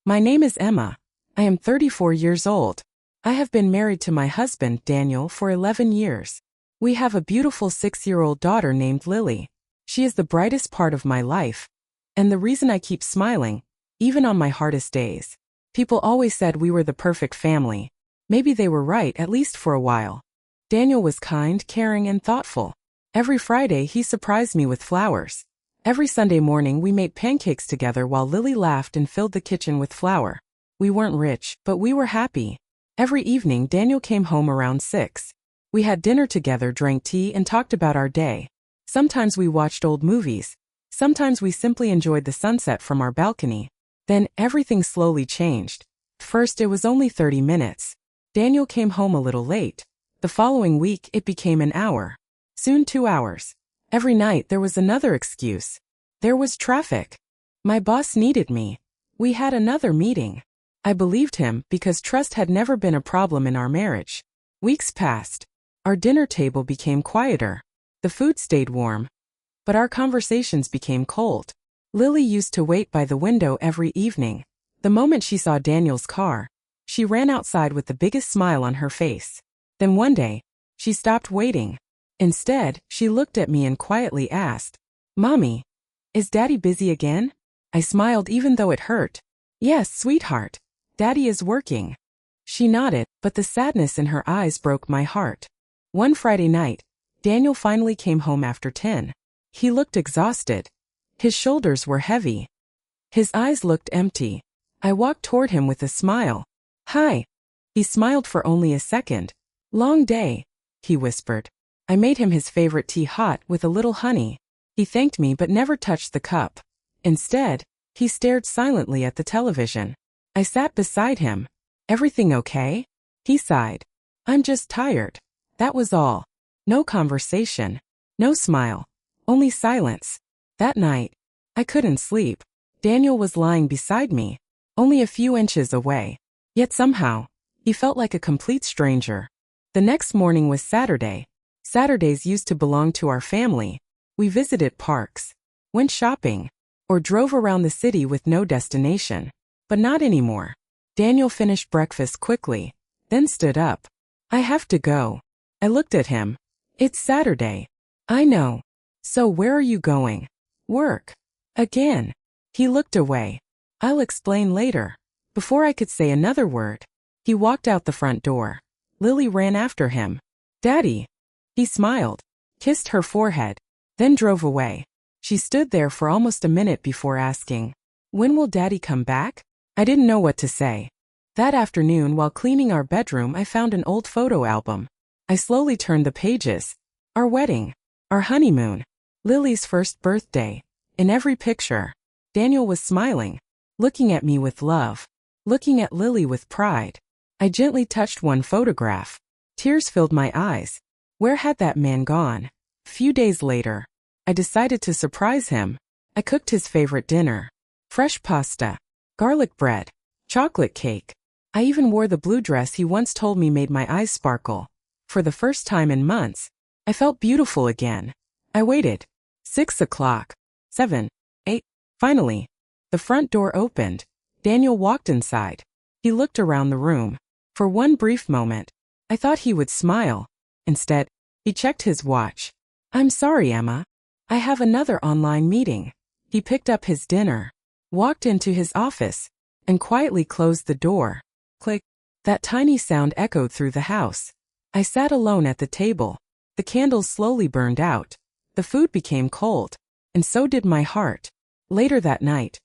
My name is Emma. I am 34 years old. I have been married to my husband, Daniel, for 11 years. We have a beautiful 6-year-old daughter named Lily. She is the brightest part of my life, and the reason I keep smiling, even on my hardest days. People always said we were the perfect family. Maybe they were right, at least for a while. Daniel was kind, caring, and thoughtful. Every Friday he surprised me with flowers. Every Sunday morning we made pancakes together while Lily laughed and filled the kitchen with flour. We weren't rich, but we were happy. Every evening Daniel came home around 6. We had dinner together, drank tea, and talked about our day. Sometimes we watched old movies. Sometimes we simply enjoyed the sunset from our balcony. Then everything slowly changed. First it was only 30 minutes. Daniel came home a little late. The following week it became an hour. Soon 2 hours. Every night there was another excuse. There was traffic. My boss needed me. We had another meeting. I believed him because trust had never been a problem in our marriage. Weeks passed. Our dinner table became quieter. The food stayed warm, but our conversations became cold. Lily used to wait by the window every evening. The moment she saw Daniel's car, she ran outside with the biggest smile on her face. Then one day, she stopped waiting. Instead, she looked at me and quietly asked, "Mommy, is Daddy busy again?" I smiled even though it hurt. "Yes, sweetheart. Daddy is working." She nodded, but the sadness in her eyes broke my heart. One Friday night, Daniel finally came home after 10. He looked exhausted. His shoulders were heavy. His eyes looked empty. I walked toward him with a smile. "Hi." He smiled for only a second. "Long day," he whispered. I made him his favorite tea hot with a little honey. He thanked me but never touched the cup. Instead, he stared silently at the television. I sat beside him. "Everything okay?" He sighed. "I'm just tired." That was all. No conversation. No smile. Only silence. That night, I couldn't sleep. Daniel was lying beside me, only a few inches away. Yet somehow, he felt like a complete stranger. The next morning was Saturday. Saturdays used to belong to our family. We visited parks, went shopping, or drove around the city with no destination. But not anymore. Daniel finished breakfast quickly, then stood up. "I have to go." I looked at him. "It's Saturday." "I know. So where are you going?" "Work." "Again." He looked away. "I'll explain later." Before I could say another word, he walked out the front door. Lily ran after him. "Daddy." He smiled, kissed her forehead, then drove away. She stood there for almost a minute before asking, "When will Daddy come back?" I didn't know what to say. That afternoon, while cleaning our bedroom, I found an old photo album. I slowly turned the pages. Our wedding. Our honeymoon. Lily's first birthday. In every picture, Daniel was smiling, looking at me with love, looking at Lily with pride. I gently touched one photograph. Tears filled my eyes. Where had that man gone? Few days later, I decided to surprise him. I cooked his favorite dinner. Fresh pasta, garlic bread, chocolate cake. I even wore the blue dress he once told me made my eyes sparkle. For the first time in months, I felt beautiful again. I waited. 6 o'clock. 7. 8. Finally, the front door opened. Daniel walked inside. He looked around the room. For one brief moment, I thought he would smile. Instead, he checked his watch. "I'm sorry, Emma. I have another online meeting." He picked up his dinner, walked into his office, and quietly closed the door. Click. That tiny sound echoed through the house. I sat alone at the table. The candles slowly burned out. The food became cold, and so did my heart. Later that night,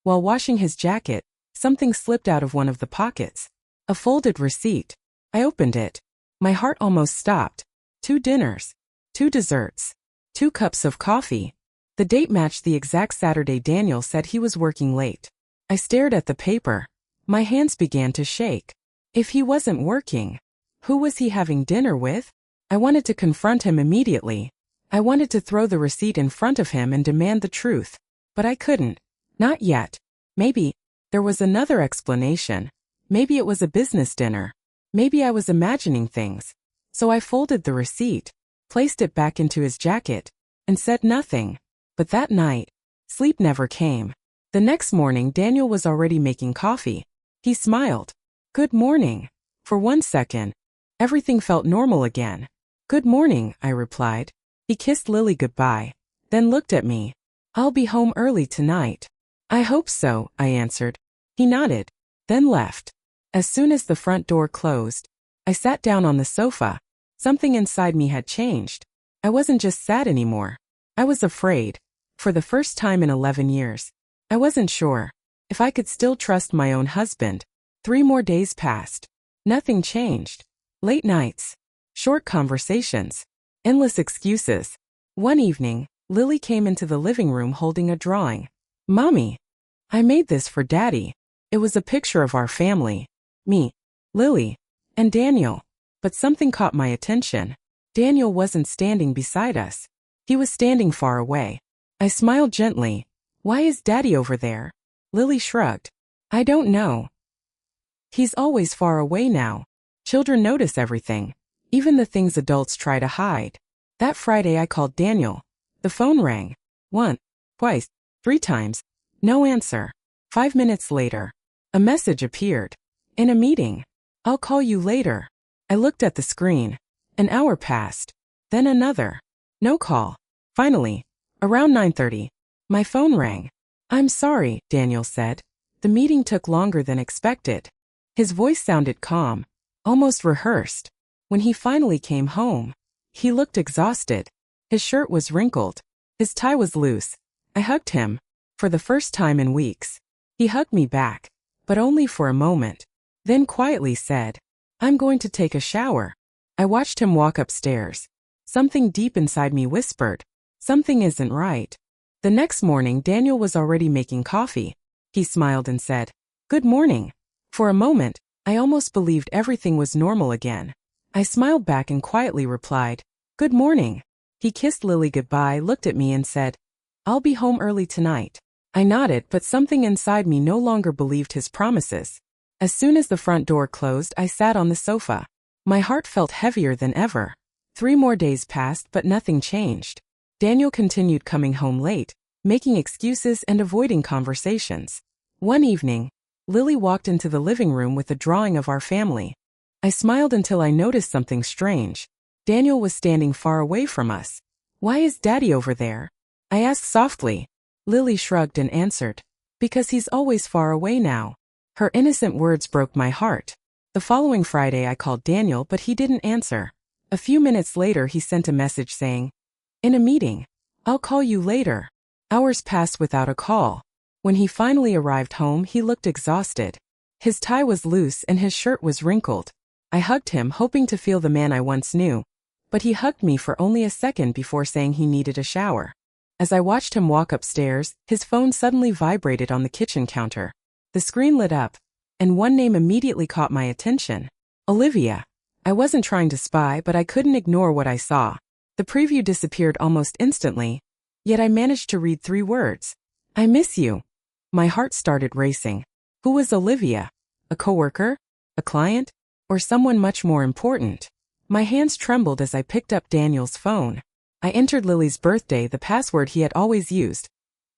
while washing his jacket, something slipped out of one of the pockets. A folded receipt. I opened it. My heart almost stopped. 2 dinners, 2 desserts, 2 cups of coffee. The date matched the exact Saturday Daniel said he was working late. I stared at the paper. My hands began to shake. If he wasn't working, who was he having dinner with? I wanted to confront him immediately. I wanted to throw the receipt in front of him and demand the truth. But I couldn't. Not yet. Maybe there was another explanation. Maybe it was a business dinner. Maybe I was imagining things. So I folded the receipt, placed it back into his jacket, and said nothing. But that night, sleep never came. The next morning, Daniel was already making coffee. He smiled. "Good morning." For 1 second, everything felt normal again. "Good morning," I replied. He kissed Lily goodbye, then looked at me. "I'll be home early tonight." "I hope so," I answered. He nodded, then left. As soon as the front door closed, I sat down on the sofa. Something inside me had changed. I wasn't just sad anymore. I was afraid. For the first time in 11 years. I wasn't sure if I could still trust my own husband. 3 more days passed. Nothing changed. Late nights. Short conversations. Endless excuses. One evening, Lily came into the living room holding a drawing. "Mommy, I made this for Daddy." It was a picture of our family. Me, Lily, and Daniel. But something caught my attention. Daniel wasn't standing beside us. He was standing far away. I smiled gently. "Why is Daddy over there?" Lily shrugged. "I don't know. He's always far away now. Children notice everything, even the things adults try to hide." That Friday I called Daniel. The phone rang. Once, twice, 3 times. No answer. 5 minutes later, a message appeared. "In a meeting. I'll call you later." I looked at the screen. An hour passed. Then another. No call. Finally, around 9:30, my phone rang. "I'm sorry," Daniel said. "The meeting took longer than expected." His voice sounded calm, almost rehearsed. When he finally came home, he looked exhausted. His shirt was wrinkled. His tie was loose. I hugged him. For the first time in weeks. He hugged me back, but only for a moment. Then quietly said, "I'm going to take a shower." I watched him walk upstairs. Something deep inside me whispered, "Something isn't right." The next morning, Daniel was already making coffee. He smiled and said, "Good morning." For a moment, I almost believed everything was normal again. I smiled back and quietly replied, "Good morning." He kissed Lily goodbye, looked at me and said, "I'll be home early tonight." I nodded, but something inside me no longer believed his promises. As soon as the front door closed, I sat on the sofa. My heart felt heavier than ever. 3 more days passed, but nothing changed. Daniel continued coming home late, making excuses and avoiding conversations. One evening, Lily walked into the living room with a drawing of our family. I smiled until I noticed something strange. Daniel was standing far away from us. "Why is Daddy over there?" I asked softly. Lily shrugged and answered, "Because he's always far away now." Her innocent words broke my heart. The following Friday I called Daniel, but he didn't answer. A few minutes later he sent a message saying, "In a meeting. I'll call you later." Hours passed without a call. When he finally arrived home, he looked exhausted. His tie was loose and his shirt was wrinkled. I hugged him, hoping to feel the man I once knew. But he hugged me for only a second before saying he needed a shower. As I watched him walk upstairs, his phone suddenly vibrated on the kitchen counter. The screen lit up, and one name immediately caught my attention. Olivia. I wasn't trying to spy, but I couldn't ignore what I saw. The preview disappeared almost instantly, yet I managed to read 3 words. "I miss you." My heart started racing. Who was Olivia? A coworker? A client? Or someone much more important? My hands trembled as I picked up Daniel's phone. I entered Lily's birthday, the password he had always used.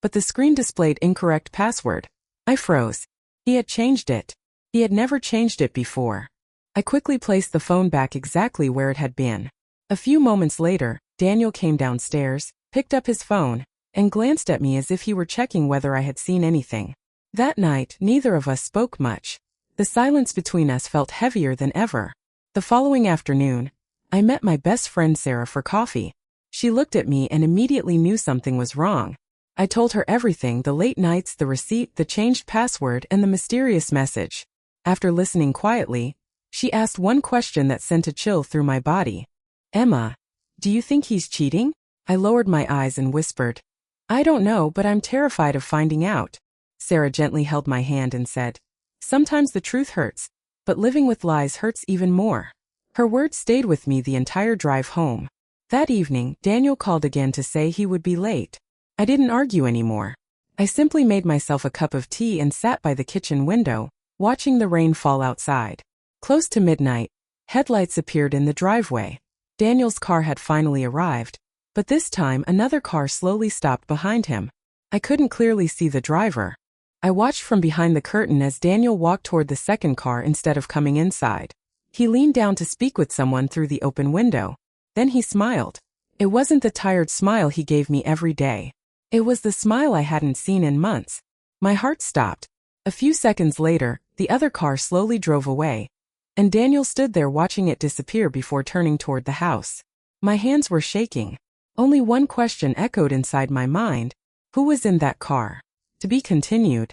But the screen displayed incorrect password. I froze. He had changed it. He had never changed it before. I quickly placed the phone back exactly where it had been. A few moments later, Daniel came downstairs, picked up his phone, and glanced at me as if he were checking whether I had seen anything. That night, neither of us spoke much. The silence between us felt heavier than ever. The following afternoon, I met my best friend Sarah for coffee. She looked at me and immediately knew something was wrong. I told her everything: the late nights, the receipt, the changed password, and the mysterious message. After listening quietly, she asked one question that sent a chill through my body. "Emma, do you think he's cheating?" I lowered my eyes and whispered, "I don't know, but I'm terrified of finding out." Sarah gently held my hand and said, "Sometimes the truth hurts, but living with lies hurts even more." Her words stayed with me the entire drive home. That evening, Daniel called again to say he would be late. I didn't argue anymore. I simply made myself a cup of tea and sat by the kitchen window, watching the rain fall outside. Close to midnight, headlights appeared in the driveway. Daniel's car had finally arrived, but this time another car slowly stopped behind him. I couldn't clearly see the driver, I watched from behind the curtain as Daniel walked toward the second car instead of coming inside. He leaned down to speak with someone through the open window. Then he smiled. It wasn't the tired smile he gave me every day. It was the smile I hadn't seen in months. My heart stopped. A few seconds later, the other car slowly drove away, and Daniel stood there watching it disappear before turning toward the house. My hands were shaking. Only one question echoed inside my mind. Who was in that car? To be continued.